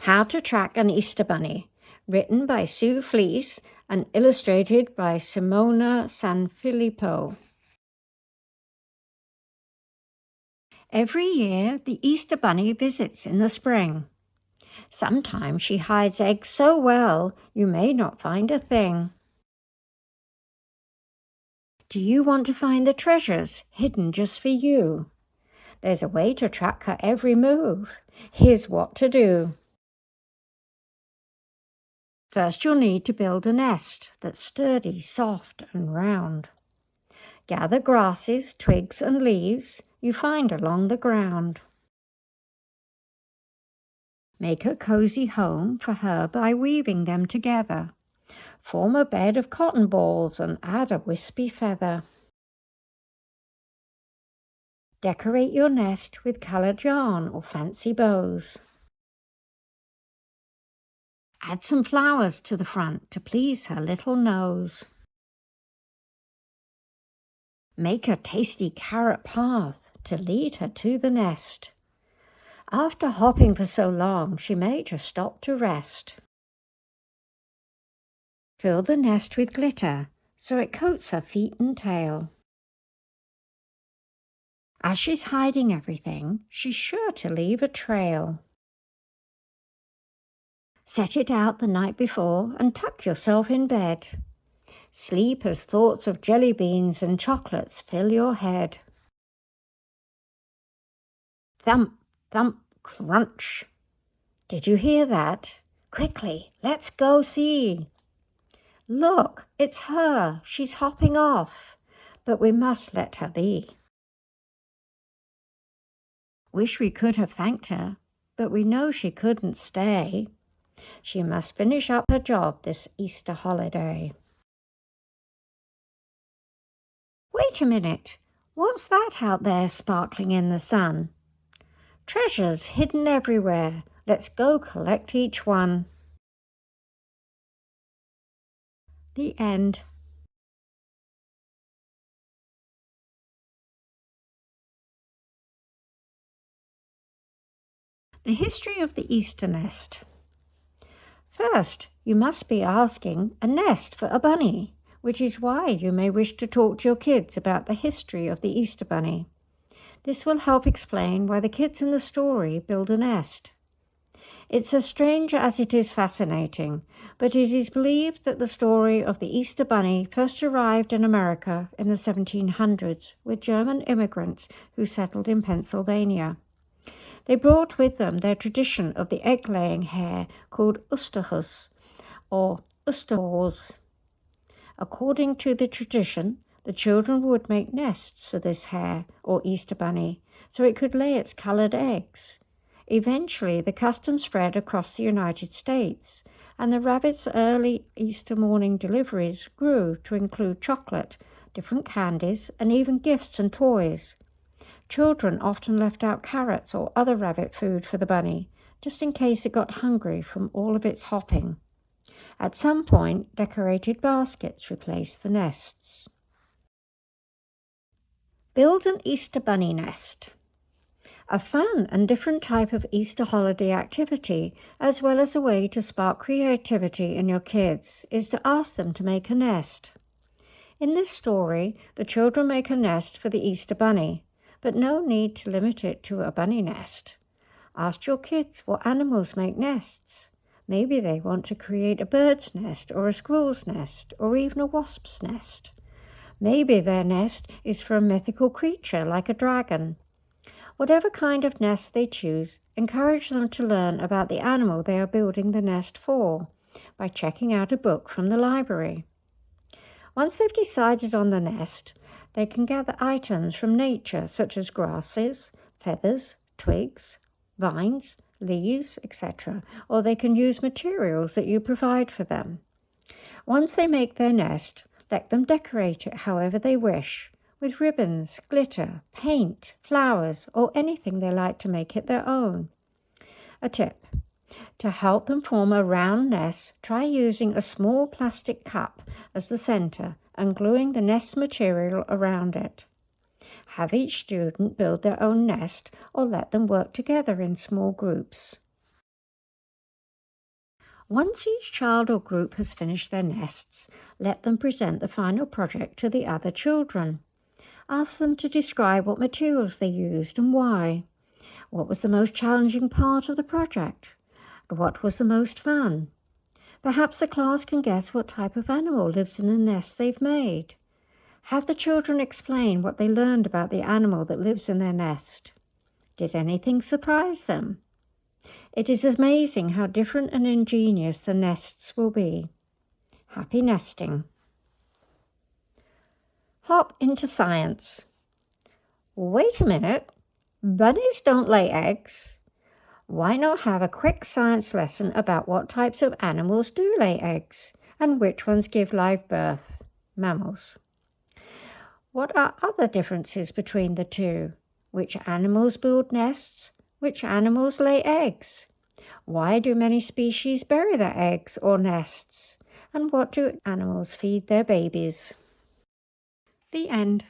How to Track an Easter Bunny, written by Sue Fleece and illustrated by Simona Sanfilippo. Every year, the Easter Bunny visits in the spring. Sometimes she hides eggs so well, you may not find a thing. Do you want to find the treasures hidden just for you? There's a way to track her every move. Here's what to do. First, you'll need to build a nest that's sturdy, soft, and round. Gather grasses, twigs, and leaves you find along the ground. Make a cozy home for her by weaving them together. Form a bed of cotton balls and add a wispy feather. Decorate your nest with colored yarn or fancy bows. Add some flowers to the front to please her little nose. Make a tasty carrot path to lead her to the nest. After hopping for so long, she may just stop to rest. Fill the nest with glitter so it coats her feet and tail. As she's hiding everything, she's sure to leave a trail. Set it out the night before and tuck yourself in bed. Sleep as thoughts of jelly beans and chocolates fill your head. Thump, thump, crunch. Did you hear that? Quickly, let's go see. Look, it's her. She's hopping off, but we must let her be. Wish we could have thanked her, but we know she couldn't stay. She must finish up her job this Easter holiday. Wait a minute. What's that out there sparkling in the sun? Treasures hidden everywhere. Let's go collect each one. The end. The history of the Easter nest. First, you must be asking a nest for a bunny, which is why you may wish to talk to your kids about the history of the Easter Bunny. This will help explain why the kids in the story build a nest. It's as strange as it is fascinating, but it is believed that the story of the Easter Bunny first arrived in America in the 1700s with German immigrants who settled in Pennsylvania. They brought with them their tradition of the egg-laying hare called Osterhus or Osterhose. According to the tradition, the children would make nests for this hare or Easter bunny so it could lay its colored eggs. Eventually, the custom spread across the United States, and the rabbit's early Easter morning deliveries grew to include chocolate, different candies, and even gifts and toys. Children often left out carrots or other rabbit food for the bunny, just in case it got hungry from all of its hopping. At some point, decorated baskets replaced the nests. Build an Easter bunny nest. A fun and different type of Easter holiday activity, as well as a way to spark creativity in your kids, is to ask them to make a nest. In this story, the children make a nest for the Easter bunny, but no need to limit it to a bunny nest. Ask your kids what animals make nests. Maybe they want to create a bird's nest or a squirrel's nest or even a wasp's nest. Maybe their nest is for a mythical creature like a dragon. Whatever kind of nest they choose, encourage them to learn about the animal they are building the nest for by checking out a book from the library. Once they've decided on the nest, they can gather items from nature such as grasses, feathers, twigs, vines, leaves, etc., or they can use materials that you provide for them. Once they make their nest, let them decorate it however they wish, with ribbons, glitter, paint, flowers, or anything they like to make it their own. A tip: to help them form a round nest, try using a small plastic cup as the center and gluing the nest material around it. Have each student build their own nest or let them work together in small groups. Once each child or group has finished their nests, let them present the final project to the other children. Ask them to describe what materials they used and why. What was the most challenging part of the project? What was the most fun? Perhaps the class can guess what type of animal lives in the nest they've made. Have the children explain what they learned about the animal that lives in their nest. Did anything surprise them? It is amazing how different and ingenious the nests will be. Happy nesting. Hop into science. Wait a minute. Bunnies don't lay eggs. Why not have a quick science lesson about what types of animals do lay eggs and which ones give live birth? Mammals. What are other differences between the two? Which animals build nests? Which animals lay eggs? Why do many species bury their eggs or nests? And what do animals feed their babies? The end.